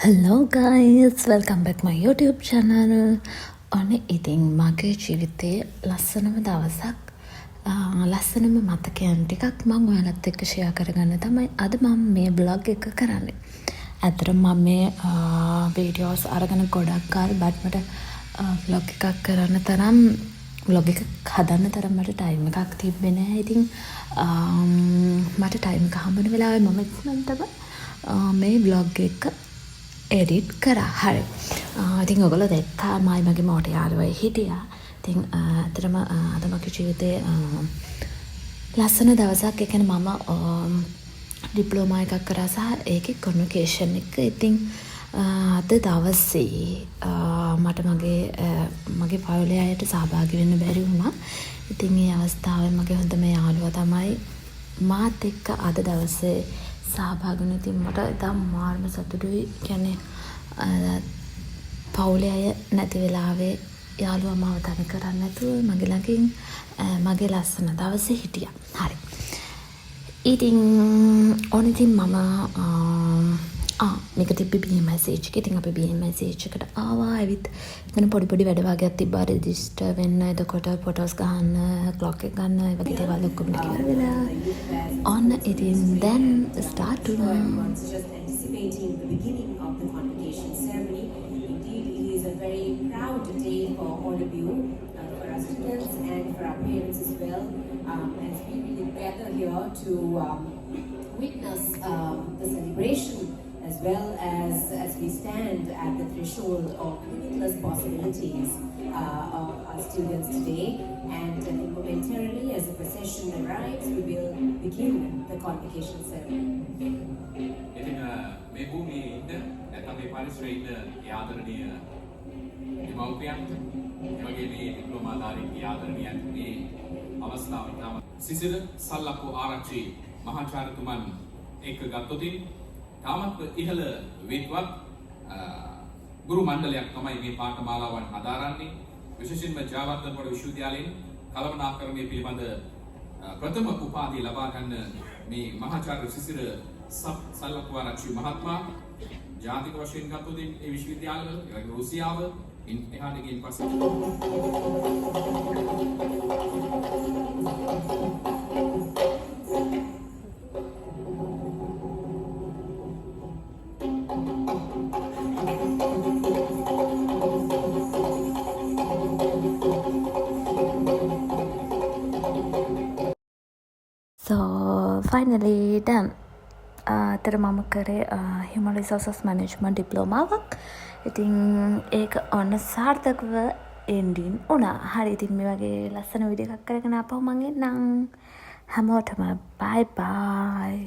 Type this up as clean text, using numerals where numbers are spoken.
Hello guys, welcome back my YouTube channel. ඔන්න ඉතින් මගේ ජීවිතයේ ලස්සනම දවසක් ලස්සනම මතකයන් ටිකක් මම ඔයාලත් එක්ක ෂෙයා කරගන්න තමයි අද මම මේ vlog එක කරන්නේ. ඇත්තටම මම මේ වීඩියෝස් අරගෙන ගොඩක් කාලෙ මට vlog එකක් කරන්න තරම් vlog එකක් හදන්න තරම් මට ටයිම් එකක් තිබ්බේ නැහැ. ඉතින් මට ටයිම් එක හම්බ වෙන වෙලාවේ මම ඉක්මනටම මේ vlog එක එඩිට් කරා. හරි. ඉතින් ඔයගොල්ලෝ දැක්කා මගේ මෝට යාළුවයි හිටියා. ඉතින් අතරම අද මගේ ජීවිතේ ලස්සන දවසක්. ඒ කියන්නේ මම ඩිප්ලෝමා එකක් කරා සහ ඒකේ කොමියුනිකේෂන් එක. ඉතින් අද දවසේ මට මගේ පවුලේ අයට සහභාගී වෙන්න බැරි වුණා. ඉතින් මේ අවස්ථාවේ මගේ හොඳම යාළුවා තමයි මාත් එක්ක අද දවසේ සහභාගී වුණේ. ඉතින් මට ඉතාම මාර්ම සතුටුයි. කියන්නේ පවුලේ අය නැති වෙලාවේ යාළුවා මාව තනි කරන්නේ නැතුව මගේ ළඟින් මගේ ලස්සන දවසේ හිටියා. හරි. ඉතින් ඉතින් මම මේක තිබ්බේ BM message එක. ඉතින් අපි BM message එකට ආවා. ඇවිත් එතන පොඩි වැඩ වගේක් තිබ්බා. රෙජිස්ටර් වෙන්න, එතකොට ෆොටෝස් ගන්න, ක්ලොක් එක ගන්න, ඒ වගේ දේවල් ඔක්කොම ඉවර වෙලා. ඉතින් then start to anticipating the beginning of the convocation ceremony. Indeed, it is a very proud day for all of you, for our students and for our parents as well, as we really gather here to witness the celebration as well as we stand at the threshold of limitless possibilities of our students today. And momentarily, as the procession arrives, we will begin the convocation ceremony. ඉතින් මේ භූමියේ ඉන්න නැත්නම් මේ පරිසරයේ ඉන්න ආදරණීය දෙමව්පියන් එවැගේ මේ ඩිප්ලෝමාධාරී ආදරණීයන් මේ අවස්ථාවේ තම සිසිල් සල්ලප්පු ආරච්චි මහාචාර්යතුමන් එක්ක ගත්තොතින් තාමත් ඉහළ විද්වත් ගුරු මණ්ඩලයක් තමයි මේ පාඨමාලාවන් හදාරන්නේ. විශේෂයෙන්ම ජයවර්ධනපුර විශ්වවිද්‍යාලයෙන් කළමනාකරණය පිළිබඳ ප්‍රථම උපාධිය ලබා ගන්න මේ මහාචාර්ය සිසිල් සල්ලප්පු ආරච්චි මහත්මයා ජාතික වශයෙන් ගත්තොත් මේ විශ්වවිද්‍යාලවල ඒවගේ රුසියාව එහාට ගිහින් පස්සේ So finally done. අතර මම කරේ Human Resources Management ඩිප්ලෝමාවක්. ඉතින් ඒක ඔන්න සාර්ථකව එන්ඩින් වුණා. හරි. ඉතින් මේ වගේ ලස්සන වීඩියෝ එකක් කරගෙන ආපහු මම එන්නම්. හැමෝටම bye bye.